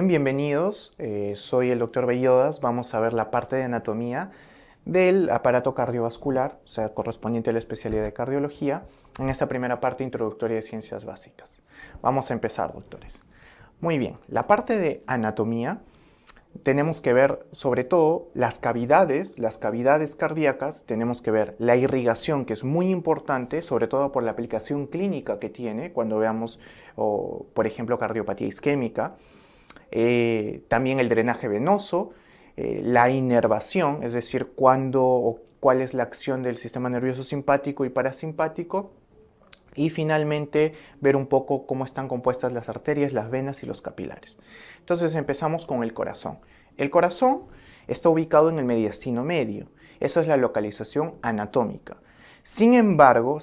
bien, bienvenidos. Soy el doctor Bellodas. Vamos a ver la parte de anatomía del aparato cardiovascular, o sea, correspondiente a la especialidad de cardiología, en esta primera parte introductoria de ciencias básicas. Vamos a empezar, doctores. Muy bien, la parte de anatomía tenemos que ver sobre todo las cavidades cardíacas, tenemos que ver la irrigación, que es muy importante, sobre todo por la aplicación clínica que tiene cuando veamos, por ejemplo, cardiopatía isquémica. También el drenaje venoso, la inervación, es decir, cuándo o cuál es la acción del sistema nervioso simpático y parasimpático. Y finalmente ver un poco cómo están compuestas las arterias, las venas y los capilares. Entonces empezamos con el corazón. El corazón está ubicado en el mediastino medio. Esa es la localización anatómica. Sin embargo,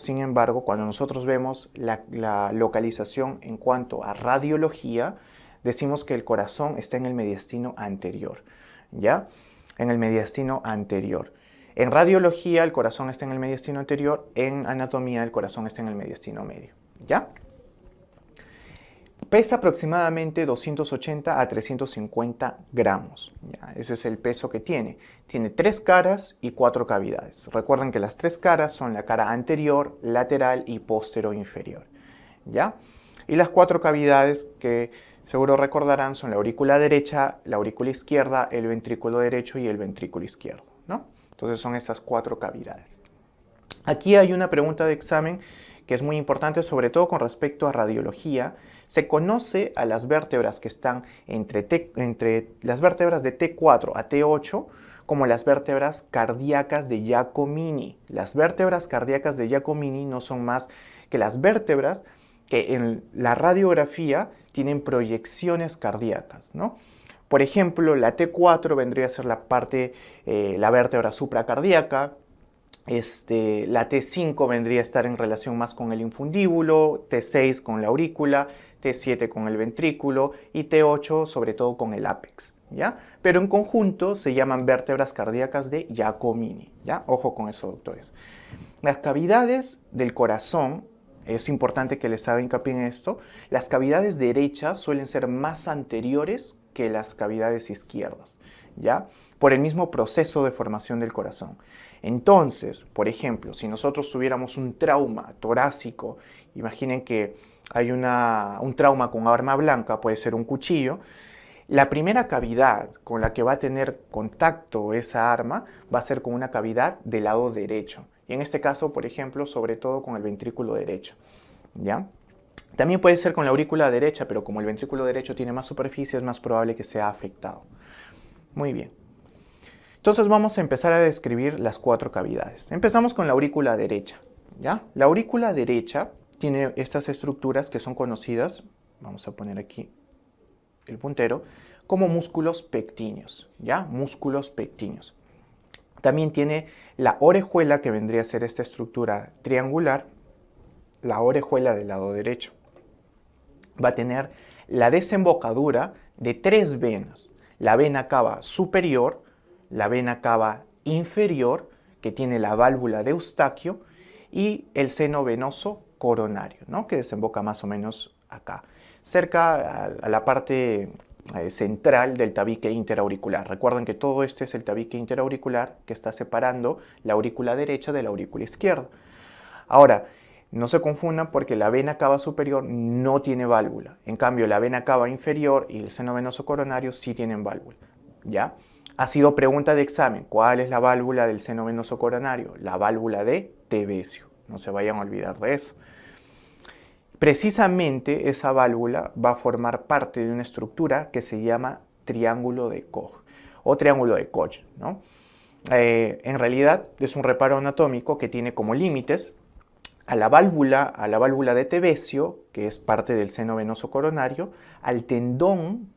cuando nosotros vemos la localización en cuanto a radiología, decimos que el corazón está en el mediastino anterior, ¿ya? En el mediastino anterior. En radiología el corazón está en el mediastino anterior, en anatomía el corazón está en el mediastino medio, ¿ya? Pesa aproximadamente 280 a 350 gramos, ¿ya? Ese es el peso que tiene. Tiene 3 caras y 4 cavidades. Recuerden que las 3 caras son la cara anterior, lateral y posterior-inferior, ¿ya? Y las 4 cavidades que seguro recordarán son la aurícula derecha, la aurícula izquierda, el ventrículo derecho y el ventrículo izquierdo, ¿no? Entonces son esas 4 cavidades. Aquí hay una pregunta de examen que es muy importante, sobre todo con respecto a radiología. Se conoce a las vértebras que están entre las vértebras de T4 a T8 como las vértebras cardíacas de Giacomini. Las vértebras cardíacas de Giacomini no son más que las vértebras que en la radiografía tienen proyecciones cardíacas, ¿no? Por ejemplo, la T4 vendría a ser la vértebra supracardíaca. La T5 vendría a estar en relación más con el infundíbulo, T6 con la aurícula, T7 con el ventrículo y T8 sobre todo con el ápex, ¿ya? Pero en conjunto se llaman vértebras cardíacas de Giacomini, ¿ya? Ojo con eso, doctores. Las cavidades del corazón, es importante que les haga hincapié en esto, las cavidades derechas suelen ser más anteriores que las cavidades izquierdas, ¿ya? Por el mismo proceso de formación del corazón. Entonces, por ejemplo, si nosotros tuviéramos un trauma torácico, imaginen que hay un trauma con arma blanca, puede ser un cuchillo, la primera cavidad con la que va a tener contacto esa arma va a ser con una cavidad del lado derecho. Y en este caso, por ejemplo, sobre todo con el ventrículo derecho, ¿ya? También puede ser con la aurícula derecha, pero como el ventrículo derecho tiene más superficie, es más probable que sea afectado. Muy bien. Entonces vamos a empezar a describir las 4 cavidades. Empezamos con la aurícula derecha, ¿ya? La aurícula derecha tiene estas estructuras que son conocidas, vamos a poner aquí el puntero, como músculos pectíneos, ¿ya? Músculos pectíneos. También tiene la orejuela, que vendría a ser esta estructura triangular, la orejuela del lado derecho. Va a tener la desembocadura de 3 venas. La vena cava superior, la vena cava inferior, que tiene la válvula de Eustaquio, y el seno venoso coronario, ¿no? Que desemboca más o menos acá, cerca a la parte central del tabique interauricular. Recuerden que todo este es el tabique interauricular que está separando la aurícula derecha de la aurícula izquierda. Ahora, no se confundan porque la vena cava superior no tiene válvula. En cambio, la vena cava inferior y el seno venoso coronario sí tienen válvula, ¿ya? Ha sido pregunta de examen. ¿Cuál es la válvula del seno venoso coronario? La válvula de Tevesio. No se vayan a olvidar de eso. Precisamente esa válvula va a formar parte de una estructura que se llama triángulo de Koch o triángulo de Koch, ¿no? En realidad es un reparo anatómico que tiene como límites a la válvula de Tevesio, que es parte del seno venoso coronario, al tendón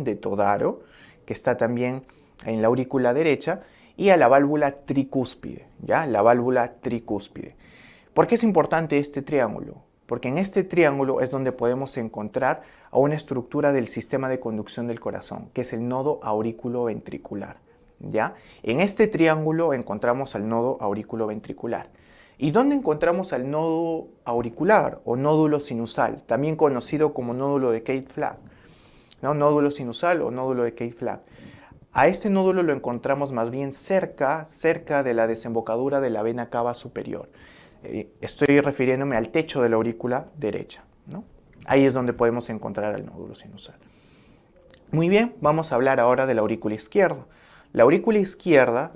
de Todaro, que está también en la aurícula derecha, y a la válvula tricúspide, ¿ya? La válvula tricúspide. ¿Por qué es importante este triángulo? Porque en este triángulo es donde podemos encontrar a una estructura del sistema de conducción del corazón, que es el nodo aurículo-ventricular, ¿ya? En este triángulo encontramos al nodo aurículo-ventricular. ¿Y dónde encontramos al nodo auricular o nódulo sinusal, también conocido como nódulo de Keith-Flack? ¿no? Nódulo sinusal o nódulo de Key-Flag. A este nódulo lo encontramos más bien cerca de la desembocadura de la vena cava superior. Estoy refiriéndome al techo de la aurícula derecha, ¿no? Ahí es donde podemos encontrar el nódulo sinusal. Muy bien, vamos a hablar ahora de la aurícula izquierda. La aurícula izquierda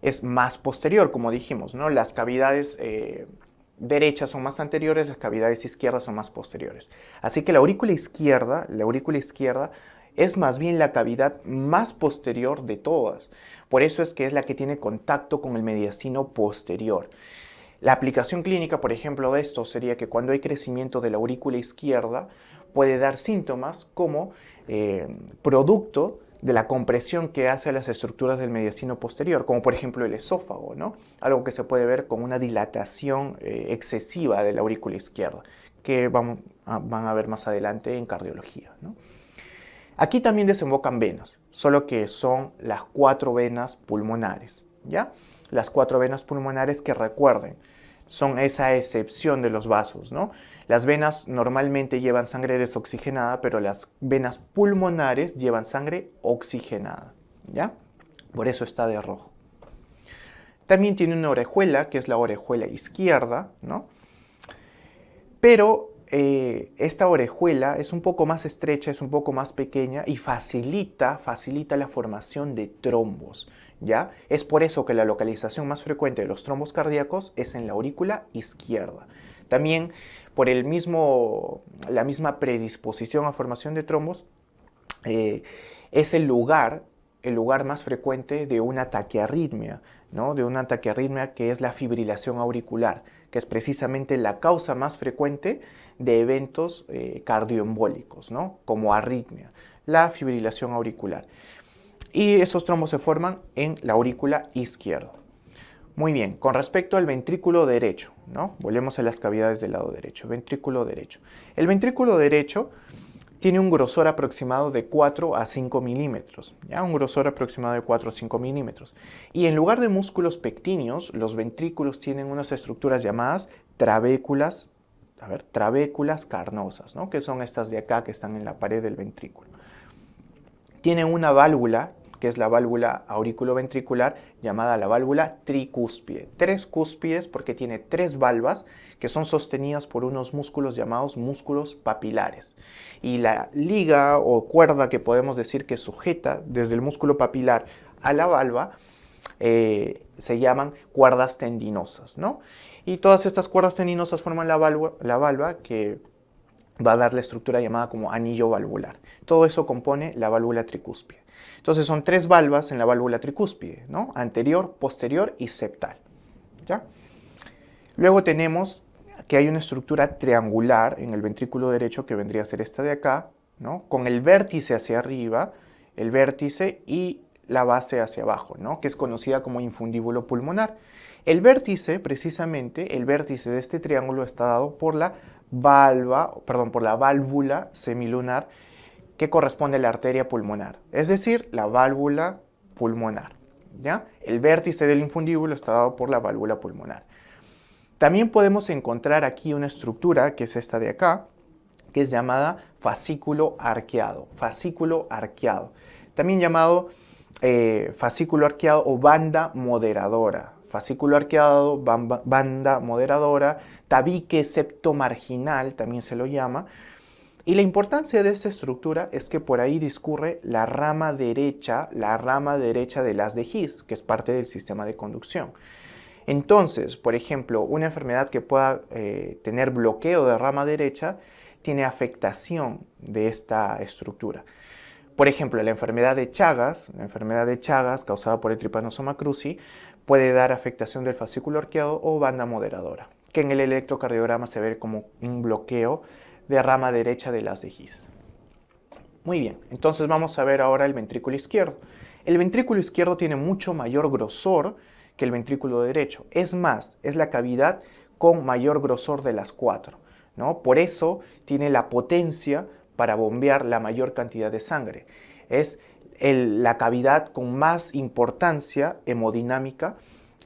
es más posterior, como dijimos, ¿no? Las cavidades derechas son más anteriores, las cavidades izquierdas son más posteriores. Así que la aurícula izquierda es más bien la cavidad más posterior de todas. Por eso es que es la que tiene contacto con el mediastino posterior. La aplicación clínica, por ejemplo, de esto sería que cuando hay crecimiento de la aurícula izquierda, puede dar síntomas como producto de la compresión que hace a las estructuras del mediastino posterior, como por ejemplo el esófago, ¿no? Algo que se puede ver con una dilatación excesiva de la aurícula izquierda, que van a ver más adelante en cardiología, ¿no? Aquí también desembocan venas, solo que son las 4 venas pulmonares, ¿ya? Las 4 venas pulmonares que recuerden, son esa excepción de los vasos, ¿no? Las venas normalmente llevan sangre desoxigenada, pero las venas pulmonares llevan sangre oxigenada, ¿ya? Por eso está de rojo. También tiene una orejuela, que es la orejuela izquierda, ¿no? Pero esta orejuela es un poco más estrecha, es un poco más pequeña y facilita la formación de trombos, ¿ya? Es por eso que la localización más frecuente de los trombos cardíacos es en la aurícula izquierda. También por la misma predisposición a formación de trombos, es el lugar más frecuente de una taquiarritmia, ¿no? De una taquiarritmia que es la fibrilación auricular, que es precisamente la causa más frecuente de eventos cardioembólicos, ¿no? Como arritmia, la fibrilación auricular. Y esos trombos se forman en la aurícula izquierda. Muy bien, con respecto al ventrículo derecho, ¿no? Volvemos a las cavidades del lado derecho, ventrículo derecho. El ventrículo derecho tiene un grosor aproximado de 4 a 5 milímetros, ¿ya? Un grosor aproximado de 4 a 5 milímetros. Y en lugar de músculos pectíneos, los ventrículos tienen unas estructuras llamadas trabéculas carnosas, ¿no? Que son estas de acá que están en la pared del ventrículo. Tienen una válvula, que es la válvula auriculoventricular, llamada la válvula tricúspide. 3 cúspides porque tiene 3 valvas que son sostenidas por unos músculos llamados músculos papilares. Y la liga o cuerda que podemos decir que sujeta desde el músculo papilar a la valva se llaman cuerdas tendinosas, ¿no? Y todas estas cuerdas tendinosas forman la valva que va a dar la estructura llamada como anillo valvular. Todo eso compone la válvula tricúspide. Entonces son 3 valvas en la válvula tricúspide, ¿no? Anterior, posterior y septal, ¿ya? Luego tenemos que hay una estructura triangular en el ventrículo derecho que vendría a ser esta de acá, ¿no? Con el vértice hacia arriba, el vértice y la base hacia abajo, ¿no? Que es conocida como infundíbulo pulmonar. El vértice, precisamente, el vértice de este triángulo está dado por la válvula semilunar que corresponde a la arteria pulmonar, es decir, la válvula pulmonar, ¿ya? El vértice del infundíbulo está dado por la válvula pulmonar. También podemos encontrar aquí una estructura, que es esta de acá, que es llamada fascículo arqueado, también llamado fascículo arqueado o banda moderadora, fascículo arqueado, banda moderadora, tabique septomarginal también se lo llama. Y la importancia de esta estructura es que por ahí discurre la rama derecha del haz de His, que es parte del sistema de conducción. Entonces, por ejemplo, una enfermedad que pueda tener bloqueo de rama derecha tiene afectación de esta estructura. Por ejemplo, la enfermedad de Chagas causada por el Trypanosoma cruzi puede dar afectación del fascículo arqueado o banda moderadora, que en el electrocardiograma se ve como un bloqueo de rama derecha del haz de His. Muy bien, entonces vamos a ver ahora el ventrículo izquierdo. El ventrículo izquierdo tiene mucho mayor grosor que el ventrículo derecho. Es más, es la cavidad con mayor grosor de las 4, ¿no? Por eso tiene la potencia para bombear la mayor cantidad de sangre. Es la cavidad con más importancia hemodinámica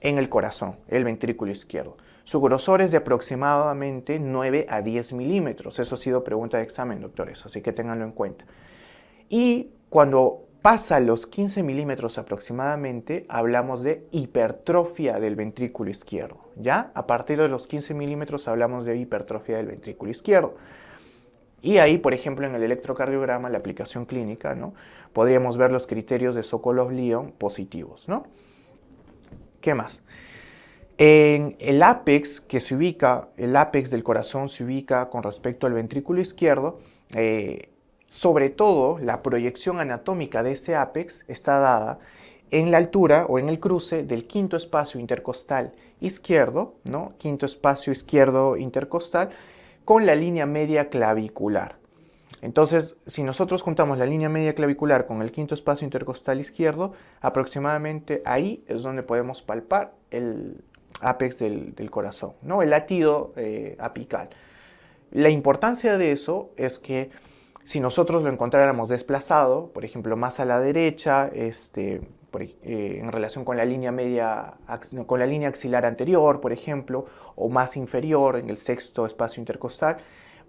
en el corazón, el ventrículo izquierdo. Su grosor es de aproximadamente 9 a 10 milímetros. Eso ha sido pregunta de examen, doctores, así que ténganlo en cuenta. Y cuando pasa los 15 milímetros aproximadamente, hablamos de hipertrofia del ventrículo izquierdo. ¿Ya? A partir de los 15 milímetros hablamos de hipertrofia del ventrículo izquierdo. Y ahí, por ejemplo, en el electrocardiograma, la aplicación clínica, ¿no? Podríamos ver los criterios de Sokolov-Lyon positivos, ¿no? ¿Qué más? En el ápex que se ubica, el ápex del corazón se ubica con respecto al ventrículo izquierdo. Sobre todo, la proyección anatómica de ese ápex está dada en la altura o en el cruce del quinto espacio intercostal izquierdo, ¿no? Quinto espacio izquierdo intercostal, con la línea media clavicular. Entonces, si nosotros juntamos la línea media clavicular con el quinto espacio intercostal izquierdo, aproximadamente ahí es donde podemos palpar el ápex del corazón, ¿no? El latido apical. La importancia de eso es que si nosotros lo encontráramos desplazado, por ejemplo, más a la derecha, en relación con la línea media, con la línea axilar anterior, por ejemplo, o más inferior en el sexto espacio intercostal,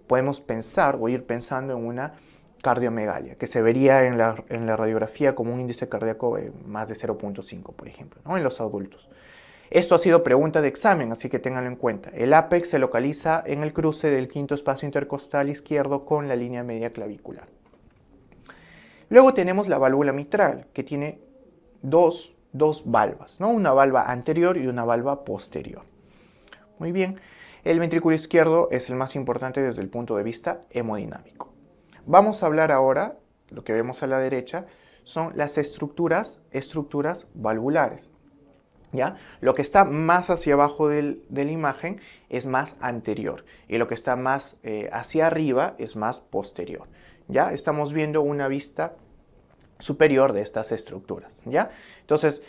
podemos pensar o ir pensando en una cardiomegalia, que se vería en la radiografía como un índice cardíaco más de 0.5, por ejemplo, ¿no? En los adultos. Esto ha sido pregunta de examen, así que ténganlo en cuenta. El ápex se localiza en el cruce del quinto espacio intercostal izquierdo con la línea media clavicular. Luego tenemos la válvula mitral, que tiene dos valvas, ¿no? Una valva anterior y una valva posterior. Muy bien, el ventrículo izquierdo es el más importante desde el punto de vista hemodinámico. Vamos a hablar ahora, lo que vemos a la derecha, son las estructuras valvulares. ¿Ya? Lo que está más hacia abajo de la imagen es más anterior y lo que está más hacia arriba es más posterior. ¿Ya? Estamos viendo una vista superior de estas estructuras. ¿Ya? Entonces,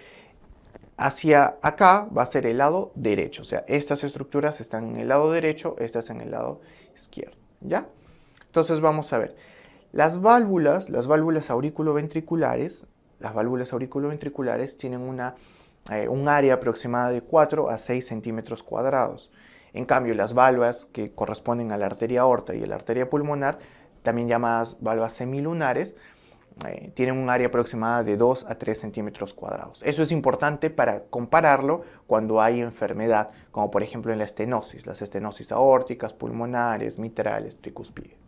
hacia acá va a ser el lado derecho. O sea, estas estructuras están en el lado derecho, estas en el lado izquierdo. ¿Ya? Entonces vamos a ver. Las válvulas auriculoventriculares tienen un área aproximada de 4 a 6 centímetros cuadrados. En cambio, las valvas que corresponden a la arteria aorta y a la arteria pulmonar, también llamadas valvas semilunares, tienen un área aproximada de 2 a 3 centímetros cuadrados. Eso es importante para compararlo cuando hay enfermedad, como por ejemplo en la estenosis, las estenosis aórticas, pulmonares, mitrales, tricuspide.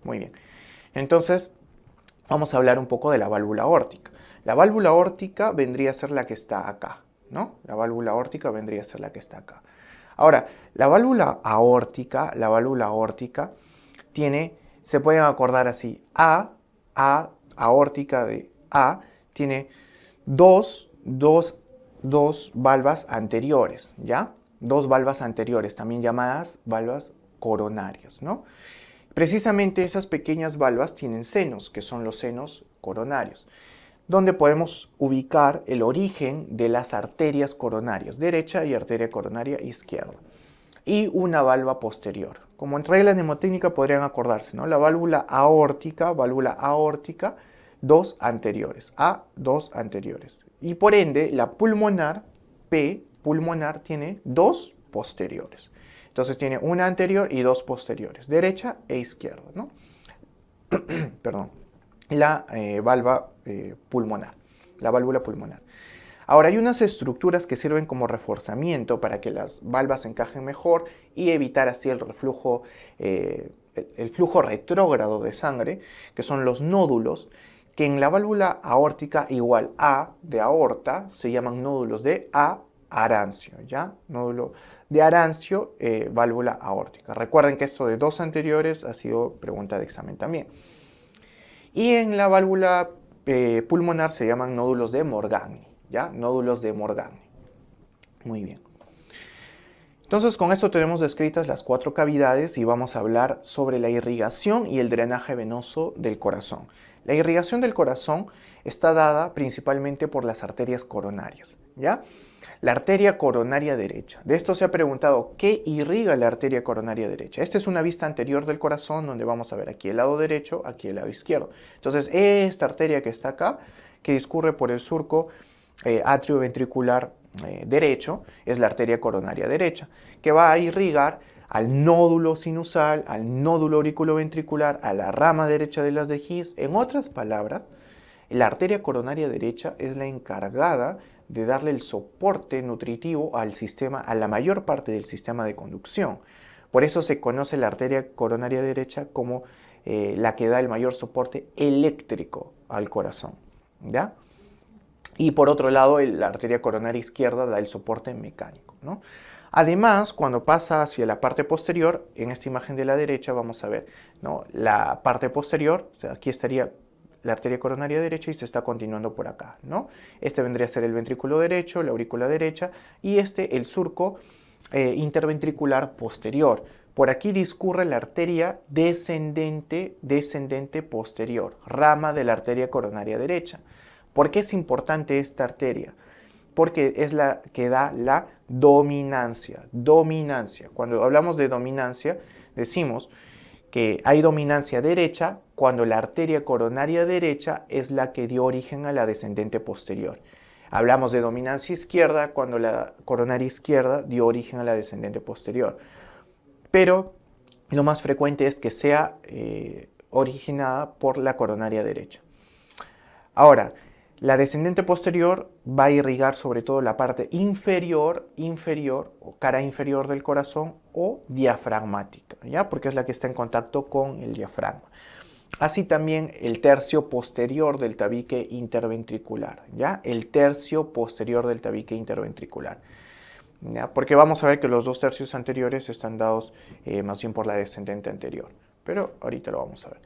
Muy bien. Entonces, vamos a hablar un poco de la válvula aórtica. La válvula aórtica vendría a ser la que está acá, ¿no? La válvula aórtica vendría a ser la que está acá. Ahora, la válvula aórtica tiene, se pueden acordar así, aórtica de A, tiene dos valvas anteriores, ¿ya? Dos valvas anteriores, también llamadas valvas coronarias, ¿no? Precisamente esas pequeñas valvas tienen senos, que son los senos coronarios, donde podemos ubicar el origen de las arterias coronarias derecha y arteria coronaria izquierda. Y una valva posterior. Como en regla mnemotécnica podrían acordarse, ¿no? La válvula aórtica, dos anteriores, dos anteriores. Y por ende, la pulmonar, P, pulmonar, tiene dos posteriores. Entonces tiene una anterior y dos posteriores, derecha e izquierda, ¿no? Perdón. La válvula pulmonar. Ahora, hay unas estructuras que sirven como reforzamiento para que las valvas encajen mejor y evitar así el flujo retrógrado de sangre, que son los nódulos, que en la válvula aórtica igual A de aorta se llaman nódulos de Arancio, ¿ya? Nódulo de Arancio, válvula aórtica. Recuerden que esto de dos anteriores ha sido pregunta de examen también. Y en la válvula pulmonar se llaman nódulos de Morgagni, ¿ya? Nódulos de Morgagni. Muy bien. Entonces, con esto tenemos descritas las 4 cavidades y vamos a hablar sobre la irrigación y el drenaje venoso del corazón. La irrigación del corazón está dada principalmente por las arterias coronarias, ¿ya? La arteria coronaria derecha. De esto se ha preguntado, ¿qué irriga la arteria coronaria derecha? Esta es una vista anterior del corazón donde vamos a ver aquí el lado derecho, aquí el lado izquierdo. Entonces, esta arteria que está acá, que discurre por el surco atrioventricular derecho es la arteria coronaria derecha, que va a irrigar al nódulo sinusal, al nódulo auriculoventricular, a la rama derecha de las de His. En otras palabras, la arteria coronaria derecha es la encargada de darle el soporte nutritivo al sistema, a la mayor parte del sistema de conducción. Por eso se conoce la arteria coronaria derecha como la que da el mayor soporte eléctrico al corazón, ¿ya? Y por otro lado, la arteria coronaria izquierda da el soporte mecánico, ¿no? Además, cuando pasa hacia la parte posterior, en esta imagen de la derecha vamos a ver, ¿no?, la parte posterior, o sea, aquí estaría la arteria coronaria derecha y se está continuando por acá, ¿no? Este vendría a ser el ventrículo derecho, la aurícula derecha, y este el surco interventricular posterior. Por aquí discurre la arteria descendente posterior, rama de la arteria coronaria derecha. ¿Por qué es importante esta arteria? Porque es la que da la dominancia. Dominancia. Cuando hablamos de dominancia, decimos que hay dominancia derecha cuando la arteria coronaria derecha es la que dio origen a la descendente posterior. Hablamos de dominancia izquierda cuando la coronaria izquierda dio origen a la descendente posterior. Pero lo más frecuente es que sea originada por la coronaria derecha. Ahora, la descendente posterior va a irrigar sobre todo la parte inferior o cara inferior del corazón o diafragmática, ¿ya? Porque es la que está en contacto con el diafragma. Así también el tercio posterior del tabique interventricular, ¿ya? El tercio posterior del tabique interventricular, ¿ya? Porque vamos a ver que los dos tercios anteriores están dados más bien por la descendente anterior, pero ahorita lo vamos a ver.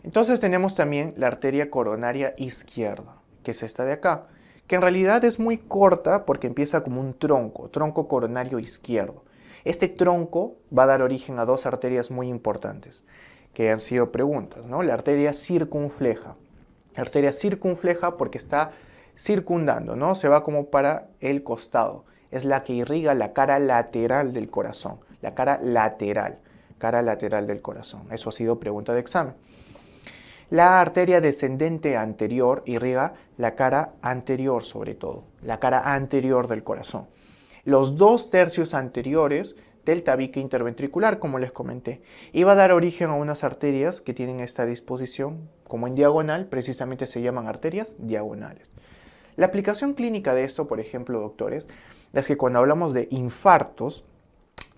Entonces tenemos también la arteria coronaria izquierda, que es esta de acá, que en realidad es muy corta porque empieza como un tronco coronario izquierdo. Este tronco va a dar origen a dos arterias muy importantes, que han sido preguntas, ¿no? La arteria circunfleja. La arteria circunfleja porque está circundando, ¿no? Se va como para el costado. Es la que irriga la cara lateral del corazón, la cara lateral del corazón. Eso ha sido pregunta de examen. La arteria descendente anterior irriga la cara anterior sobre todo, la cara anterior del corazón. Los dos tercios anteriores del tabique interventricular, como les comenté, y va a dar origen a unas arterias que tienen esta disposición como en diagonal, precisamente se llaman arterias diagonales. La aplicación clínica de esto, por ejemplo, doctores, es que cuando hablamos de infartos,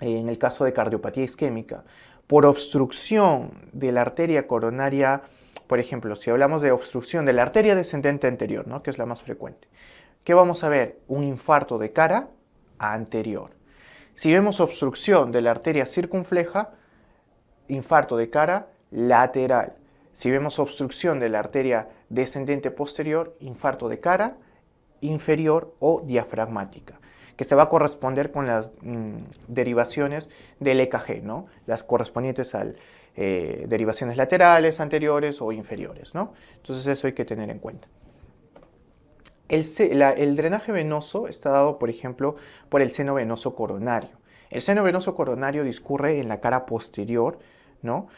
en el caso de cardiopatía isquémica, por obstrucción de la arteria coronaria, por ejemplo, si hablamos de obstrucción de la arteria descendente anterior, ¿no?, que es la más frecuente, ¿qué vamos a ver? Un infarto de cara anterior. Si vemos obstrucción de la arteria circunfleja, infarto de cara lateral. Si vemos obstrucción de la arteria descendente posterior, infarto de cara inferior o diafragmática, que se va a corresponder con las derivaciones del EKG, ¿no?, las correspondientes a derivaciones laterales, anteriores o inferiores, ¿no? Entonces eso hay que tener en cuenta. El drenaje venoso está dado, por ejemplo, por el seno venoso coronario. El seno venoso coronario discurre en la cara posterior, ¿no?,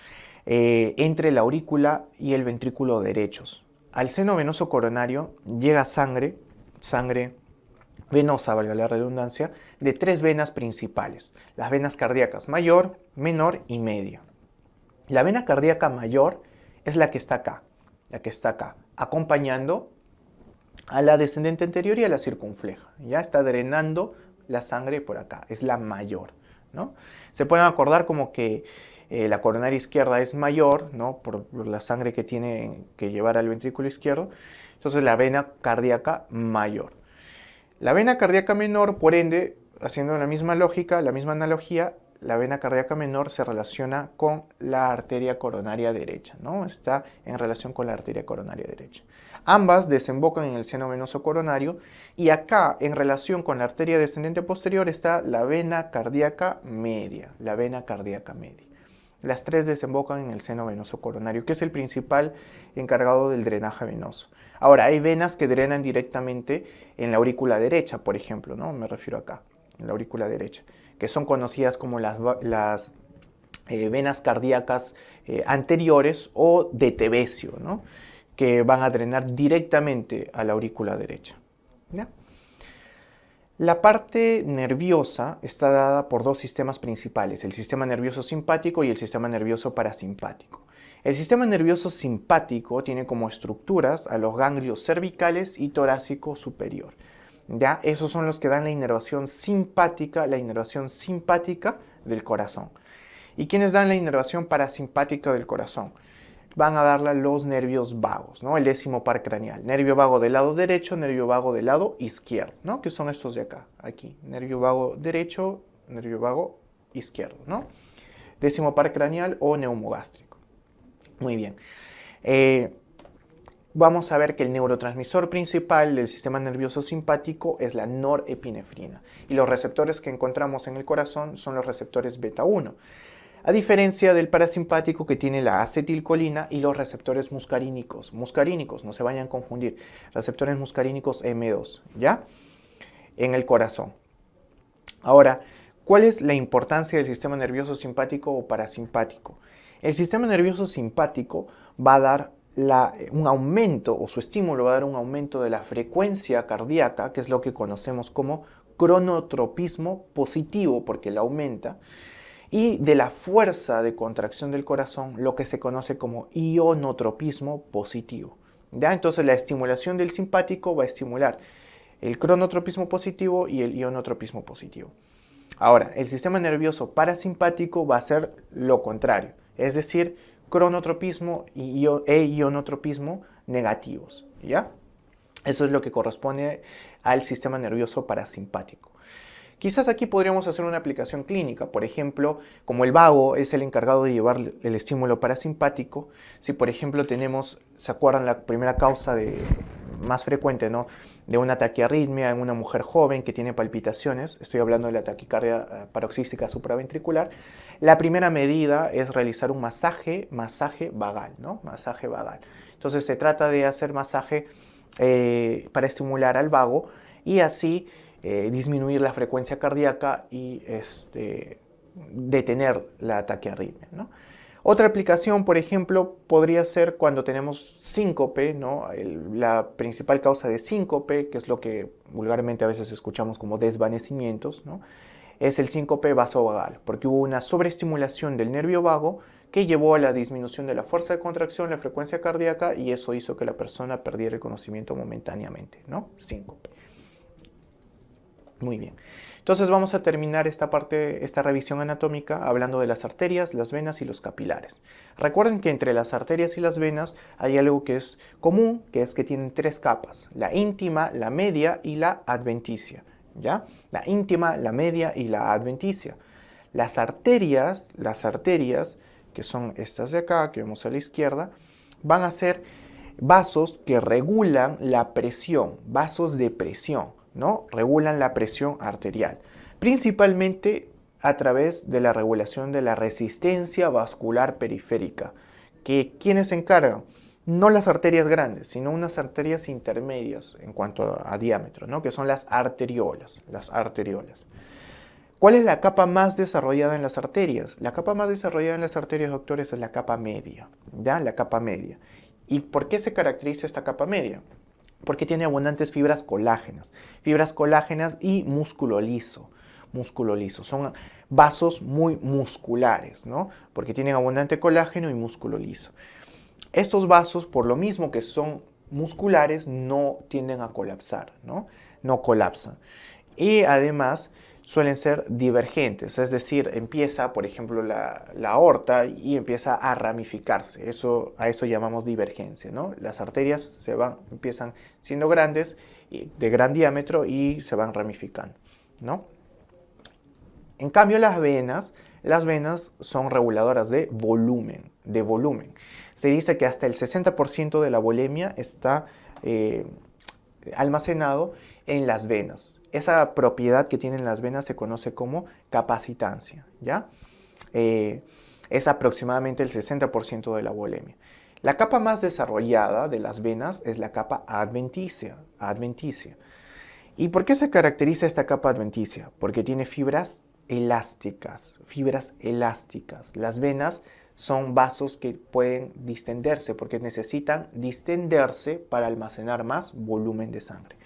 entre la aurícula y el ventrículo derechos. Al seno venoso coronario llega sangre venosa, valga la redundancia, de tres venas principales: las venas cardíacas mayor, menor y media. La vena cardíaca mayor es la que está acá, acompañando a la descendente anterior y a la circunfleja. Ya está drenando la sangre por acá, es la mayor, ¿no? Se pueden acordar como que la coronaria izquierda es mayor, ¿no?, por la sangre que tiene que llevar al ventrículo izquierdo. Entonces la vena cardíaca mayor. La vena cardíaca menor, por ende, haciendo la misma lógica, la misma analogía, la vena cardíaca menor se relaciona con la arteria coronaria derecha, ¿no? Está en relación con la arteria coronaria derecha. Ambas desembocan en el seno venoso coronario y acá, en relación con la arteria descendente posterior, está la vena cardíaca media, Las tres desembocan en el seno venoso coronario, que es el principal encargado del drenaje venoso. Ahora, hay venas que drenan directamente en la aurícula derecha, por ejemplo, ¿no? Me refiero acá, en la aurícula derecha, que son conocidas como las venas cardíacas anteriores o de Tebecio, ¿no?, que van a drenar directamente a la aurícula derecha, ¿ya? La parte nerviosa está dada por dos sistemas principales, el sistema nervioso simpático y el sistema nervioso parasimpático. El sistema nervioso simpático tiene como estructuras a los ganglios cervicales y torácico superior. ¿Ya? Esos son los que dan la inervación simpática del corazón. ¿Y quiénes dan la inervación parasimpática del corazón? Van a darla los nervios vagos, ¿no? El décimo par craneal. Nervio vago del lado derecho, nervio vago del lado izquierdo, ¿no? Que son estos de acá, aquí. Nervio vago derecho, nervio vago izquierdo, ¿no? Décimo par craneal o neumogástrico. Muy bien. Vamos a ver que el neurotransmisor principal del sistema nervioso simpático es la norepinefrina. Y los receptores que encontramos en el corazón son los receptores beta 1. A diferencia del parasimpático que tiene la acetilcolina y los receptores muscarínicos. Muscarínicos, no se vayan a confundir. Receptores muscarínicos M2, ¿ya? En el corazón. Ahora, ¿cuál es la importancia del sistema nervioso simpático o parasimpático? El sistema nervioso simpático va a dar un aumento, o su estímulo va a dar un aumento de la frecuencia cardíaca, que es lo que conocemos como cronotropismo positivo, porque la aumenta, y de la fuerza de contracción del corazón, lo que se conoce como ionotropismo positivo. ¿Ya? Entonces la estimulación del simpático va a estimular el cronotropismo positivo y el ionotropismo positivo. Ahora, el sistema nervioso parasimpático va a ser lo contrario, es decir, cronotropismo e ionotropismo negativos. ¿Ya? Eso es lo que corresponde al sistema nervioso parasimpático. Quizás aquí podríamos hacer una aplicación clínica, por ejemplo, como el vago es el encargado de llevar el estímulo parasimpático, si por ejemplo tenemos, ¿se acuerdan la primera causa más frecuente, ¿no?, de una taquiarritmia en una mujer joven que tiene palpitaciones? Estoy hablando de la taquicardia paroxística supraventricular. La primera medida es realizar un masaje vagal, ¿no? Masaje vagal. Entonces se trata de hacer masaje para estimular al vago y así disminuir la frecuencia cardíaca y detener la taquiarritmia, ¿no? Otra aplicación, por ejemplo, podría ser cuando tenemos síncope, ¿no? La principal causa de síncope, que es lo que vulgarmente a veces escuchamos como desvanecimientos, ¿no?, es el síncope vasovagal, porque hubo una sobreestimulación del nervio vago que llevó a la disminución de la fuerza de contracción, la frecuencia cardíaca, y eso hizo que la persona perdiera el conocimiento momentáneamente, ¿no? Síncope. Muy bien. Entonces vamos a terminar esta revisión anatómica hablando de las arterias, las venas y los capilares. Recuerden que entre las arterias y las venas hay algo que es común, que es que tienen tres capas: la íntima, la media y la adventicia. ¿Ya? La íntima, la media y la adventicia. Las arterias, que son estas de acá, que vemos a la izquierda, van a ser vasos que regulan la presión, vasos de presión, ¿no? Regulan la presión arterial, principalmente a través de la regulación de la resistencia vascular periférica. ¿Quiénes se encargan? No las arterias grandes, sino unas arterias intermedias en cuanto a diámetro, ¿no?, que son las arteriolas. ¿Cuál es la capa más desarrollada en las arterias? La capa más desarrollada en las arterias, doctores, es la capa media, ¿ya? La capa media. ¿Y por qué se caracteriza esta capa media? Porque tiene abundantes fibras colágenas y músculo liso. Son vasos muy musculares, ¿no?, porque tienen abundante colágeno y músculo liso. Estos vasos, por lo mismo que son musculares, no tienden a colapsar, ¿no? No colapsan. Y además suelen ser divergentes, es decir, empieza, por ejemplo, la aorta y empieza a ramificarse. A eso llamamos divergencia, ¿no? Las arterias empiezan siendo grandes, de gran diámetro, y se van ramificando, ¿no? En cambio, las venas son reguladoras de volumen. Se dice que hasta el 60% de la volemia está almacenado en las venas. Esa propiedad que tienen las venas se conoce como capacitancia, ¿ya? Es aproximadamente el 60% de la volemia. La capa más desarrollada de las venas es la capa adventicia. ¿Y por qué se caracteriza esta capa adventicia? Porque tiene fibras elásticas. Las venas son vasos que pueden distenderse porque necesitan distenderse para almacenar más volumen de sangre.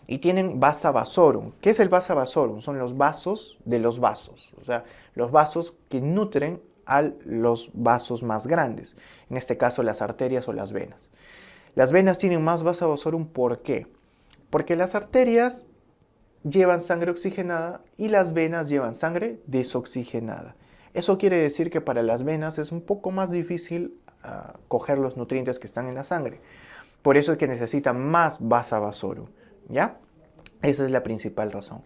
y tienen vasa vasorum. ¿Qué es el vasa vasorum? Son los vasos de los vasos, o sea, los vasos que nutren a los vasos más grandes, en este caso las arterias o las venas. Las venas tienen más vasa vasorum, ¿por qué? Porque las arterias llevan sangre oxigenada y las venas llevan sangre desoxigenada. Eso quiere decir que para las venas es un poco más difícil coger los nutrientes que están en la sangre. Por eso es que necesita más vasa vasorum, ¿ya? Esa es la principal razón.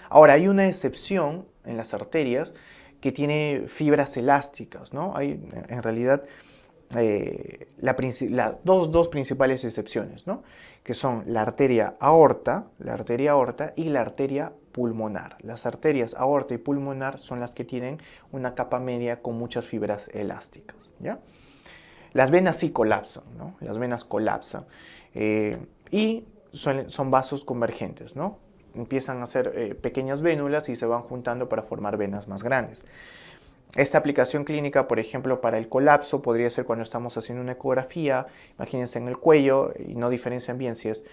Ahora, hay una excepción en las arterias que tiene fibras elásticas, ¿no? Hay, en realidad, dos principales excepciones, ¿no? Que son la arteria aorta y la arteria pulmonar. Las arterias aorta y pulmonar son las que tienen una capa media con muchas fibras elásticas, ¿ya? Las venas sí colapsan, ¿no? Las venas colapsan y son vasos convergentes, ¿no? Empiezan a ser pequeñas vénulas y se van juntando para formar venas más grandes. Esta aplicación clínica, por ejemplo, para el colapso podría ser cuando estamos haciendo una ecografía, imagínense en el cuello y no diferencian bien si es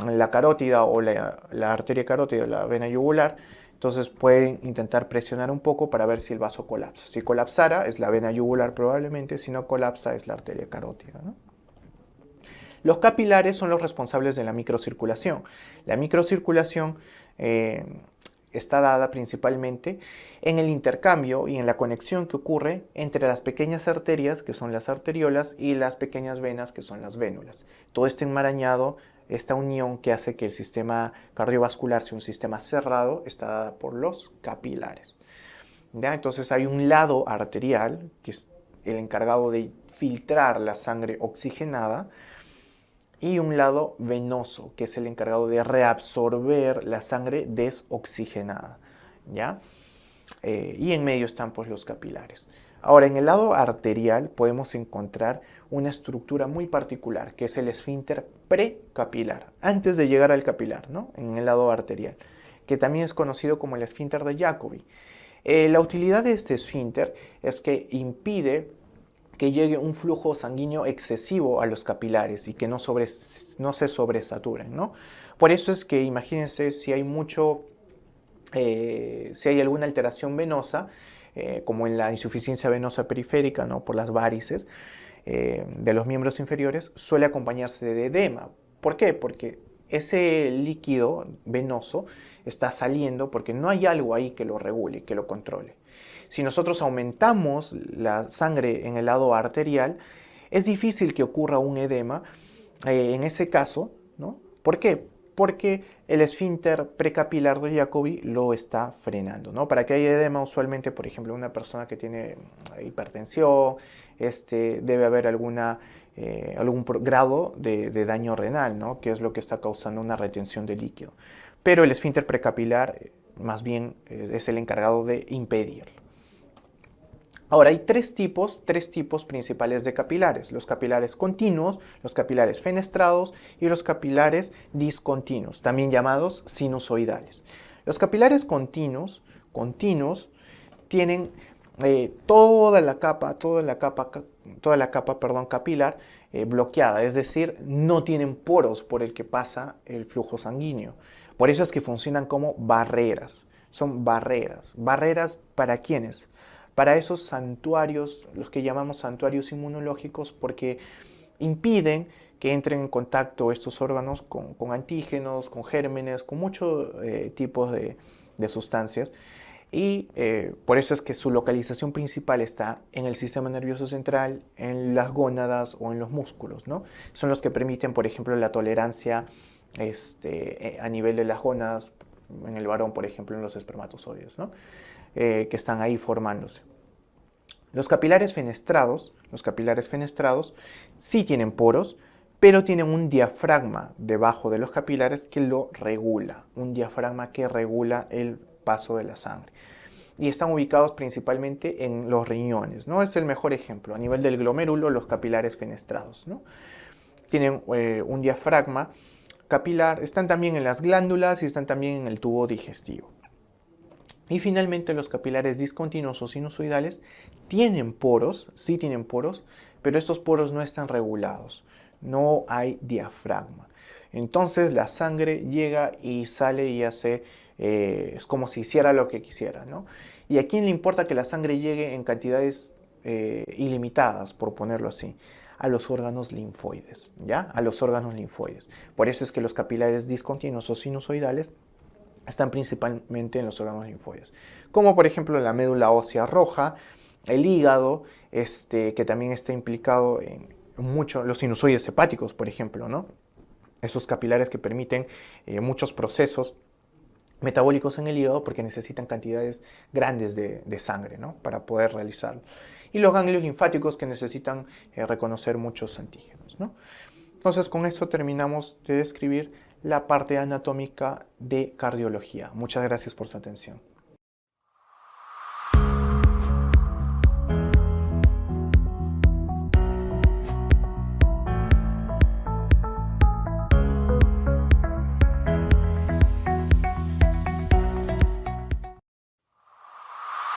la carótida o la arteria carótida o la vena yugular. Entonces pueden intentar presionar un poco para ver si el vaso colapsa. Si colapsara es la vena yugular probablemente, si no colapsa es la arteria carótida, ¿no? Los capilares son los responsables de la microcirculación. La microcirculación está dada principalmente en el intercambio y en la conexión que ocurre entre las pequeñas arterias, que son las arteriolas, y las pequeñas venas, que son las vénulas. Todo este enmarañado, esta unión que hace que el sistema cardiovascular sea un sistema cerrado, está dada por los capilares, ¿ya? Entonces hay un lado arterial, que es el encargado de filtrar la sangre oxigenada, y un lado venoso, que es el encargado de reabsorber la sangre desoxigenada, ¿ya? Y en medio están pues los capilares. Ahora, en el lado arterial podemos encontrar una estructura muy particular, que es el esfínter precapilar, antes de llegar al capilar, ¿no? En el lado arterial, que también es conocido como el esfínter de Jacobi. La utilidad de este esfínter es que impide que llegue un flujo sanguíneo excesivo a los capilares y que no se sobresaturen, ¿no? Por eso es que imagínense si hay si hay alguna alteración venosa, como en la insuficiencia venosa periférica, ¿no? Por las varices de los miembros inferiores, suele acompañarse de edema. ¿Por qué? Porque ese líquido venoso está saliendo porque no hay algo ahí que lo regule, que lo controle. Si nosotros aumentamos la sangre en el lado arterial, es difícil que ocurra un edema en ese caso, ¿no? ¿Por qué? Porque el esfínter precapilar de Jacobi lo está frenando, ¿no? Para que haya edema, usualmente, por ejemplo, una persona que tiene hipertensión, debe haber algún grado de daño renal, ¿no? Que es lo que está causando una retención de líquido. Pero el esfínter precapilar, más bien, es el encargado de impedirlo. Ahora, hay tres tipos principales de capilares: los capilares continuos, los capilares fenestrados y los capilares discontinuos, también llamados sinusoidales. Los capilares continuos tienen toda la capa capilar bloqueada, es decir, no tienen poros por el que pasa el flujo sanguíneo. Por eso es que funcionan como barreras. Son barreras. ¿Barreras para quiénes? Para esos santuarios, los que llamamos santuarios inmunológicos, porque impiden que entren en contacto estos órganos con antígenos, con gérmenes, con muchos tipos de sustancias. Y por eso es que su localización principal está en el sistema nervioso central, en las gónadas o en los músculos, ¿no? Son los que permiten, por ejemplo, la tolerancia a nivel de las gónadas, en el varón, por ejemplo, en los espermatozoides, ¿no? Que están ahí formándose. Los capilares fenestrados sí tienen poros, pero tienen un diafragma debajo de los capilares que lo regula, un diafragma que regula el paso de la sangre. Y están ubicados principalmente en los riñones, ¿no? Es el mejor ejemplo. A nivel del glomérulo, los capilares fenestrados, ¿no? Tienen un diafragma capilar, están también en las glándulas y están también en el tubo digestivo. Y finalmente los capilares discontinuos o sinusoidales tienen poros, sí tienen poros, pero estos poros no están regulados, no hay diafragma. Entonces la sangre llega y sale y hace, es como si hiciera lo que quisiera, ¿no? ¿Y a quién le importa que la sangre llegue en cantidades ilimitadas, por ponerlo así? A los órganos linfoides, ¿ya? A los órganos linfoides. Por eso es que los capilares discontinuos o sinusoidales están principalmente en los órganos linfoides, como por ejemplo la médula ósea roja, el hígado, que también está implicado en mucho, los sinusoides hepáticos, por ejemplo, ¿no? Esos capilares que permiten muchos procesos metabólicos en el hígado porque necesitan cantidades grandes de sangre, ¿no? Para poder realizarlo. Y los ganglios linfáticos que necesitan reconocer muchos antígenos, ¿no? Entonces con eso terminamos de describir la parte anatómica de cardiología. Muchas gracias por su atención.